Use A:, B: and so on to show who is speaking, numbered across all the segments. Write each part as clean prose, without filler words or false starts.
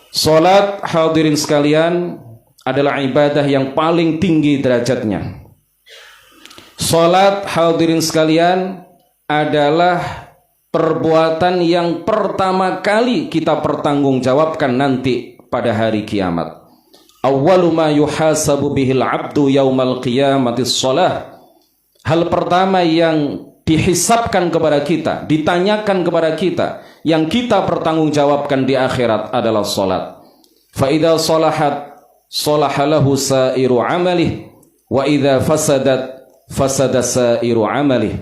A: Salat, hadirin sekalian, adalah ibadah yang paling tinggi derajatnya. Salat, hadirin sekalian, adalah perbuatan yang pertama kali kita pertanggungjawabkan nanti pada hari kiamat. Awwalu ma yuhasabu bihil abdu yaumal qiyamati shalah. Hal pertama yang dihisabkan kepada kita, ditanyakan kepada kita, yang kita pertanggungjawabkan di akhirat adalah salat. Fa idza salahat salahalahu sairu amalih wa idza fasadat fasada sairu amalih.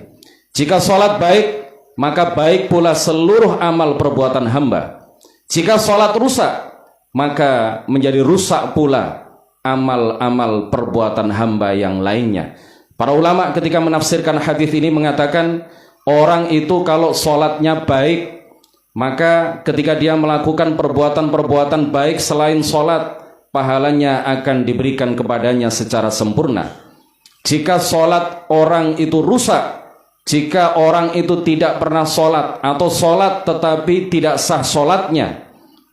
A: Jika salat baik, maka baik pula seluruh amal perbuatan hamba. Jika salat rusak, maka menjadi rusak pula amal-amal perbuatan hamba yang lainnya. Para ulama ketika menafsirkan hadis ini mengatakan, orang itu kalau sholatnya baik, maka ketika dia melakukan perbuatan-perbuatan baik selain sholat, pahalanya akan diberikan kepadanya secara sempurna. Jika sholat orang itu rusak, jika orang itu tidak pernah sholat, atau sholat tetapi tidak sah sholatnya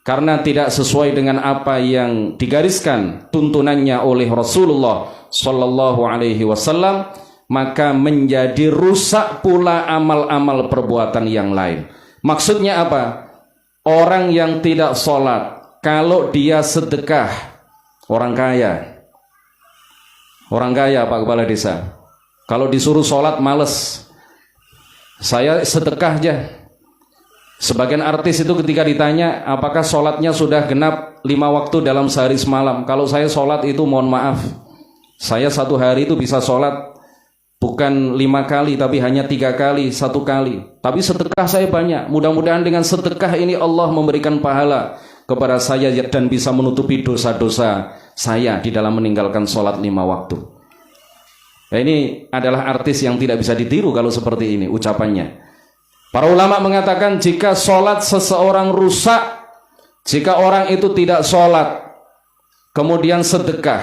A: karena tidak sesuai dengan apa yang digariskan tuntunannya oleh Rasulullah Sallallahu Alaihi Wasallam, maka menjadi rusak pula amal-amal perbuatan yang lain. Maksudnya apa? Orang yang tidak sholat, kalau dia sedekah, orang kaya Pak Kepala Desa, kalau disuruh sholat males, saya sedekah aja. Sebagian artis itu ketika ditanya apakah sholatnya sudah genap 5 waktu dalam sehari semalam, kalau saya sholat itu mohon maaf, saya satu hari itu bisa sholat bukan 5 kali tapi hanya 3 kali, 1 kali, tapi sedekah saya banyak. Mudah-mudahan dengan sedekah ini Allah memberikan pahala kepada saya dan bisa menutupi dosa-dosa saya di dalam meninggalkan sholat 5 waktu. Nah, ini adalah artis yang tidak bisa ditiru kalau seperti ini ucapannya. Para ulama mengatakan jika sholat seseorang rusak, jika orang itu tidak sholat kemudian sedekah,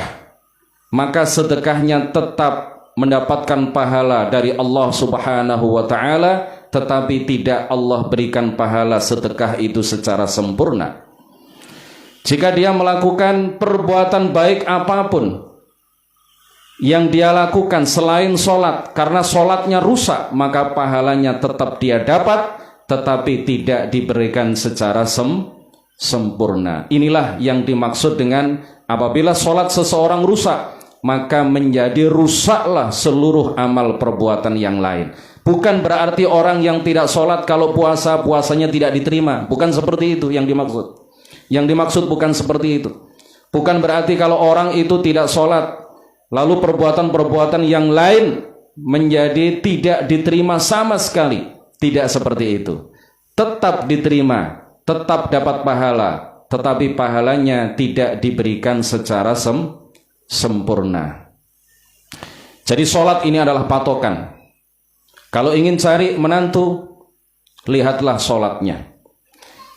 A: maka sedekahnya tetap mendapatkan pahala dari Allah Subhanahu wa ta'ala, tetapi tidak Allah berikan pahala sedekah itu secara sempurna. Jika dia melakukan perbuatan baik apapun yang dia lakukan selain sholat, karena sholatnya rusak, maka pahalanya tetap dia dapat, tetapi tidak diberikan secara sempurna. Inilah yang dimaksud dengan apabila sholat seseorang rusak, maka menjadi rusaklah seluruh amal perbuatan yang lain. Bukan berarti orang yang tidak sholat kalau puasa, puasanya tidak diterima. Bukan seperti itu yang dimaksud. Yang dimaksud bukan seperti itu. Bukan berarti kalau orang itu tidak sholat lalu perbuatan-perbuatan yang lain menjadi tidak diterima sama sekali. Tidak seperti itu. Tetap diterima, tetap dapat pahala, tetapi pahalanya tidak diberikan secara sempurna. Jadi sholat ini adalah patokan. Kalau ingin cari menantu, lihatlah sholatnya.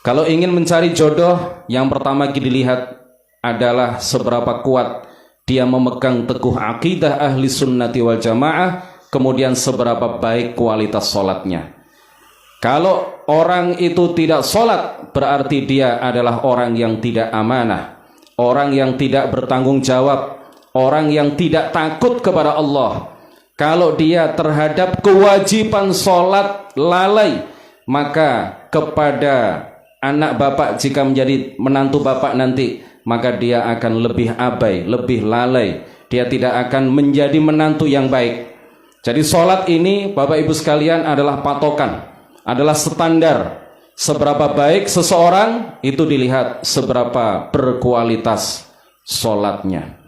A: Kalau ingin mencari jodoh, yang pertama dilihat adalah seberapa kuat dia memegang teguh akidah ahli sunnati wal jamaah, kemudian seberapa baik kualitas sholatnya. Kalau orang itu tidak sholat, berarti dia adalah orang yang tidak amanah, orang yang tidak bertanggung jawab, orang yang tidak takut kepada Allah. Kalau dia terhadap kewajiban sholat lalai, maka kepada anak bapak jika menjadi menantu bapak nanti, maka dia akan lebih abai, lebih lalai. Dia tidak akan menjadi menantu yang baik. Jadi sholat ini Bapak Ibu sekalian adalah patokan, adalah standar. Seberapa baik seseorang itu dilihat seberapa berkualitas sholatnya.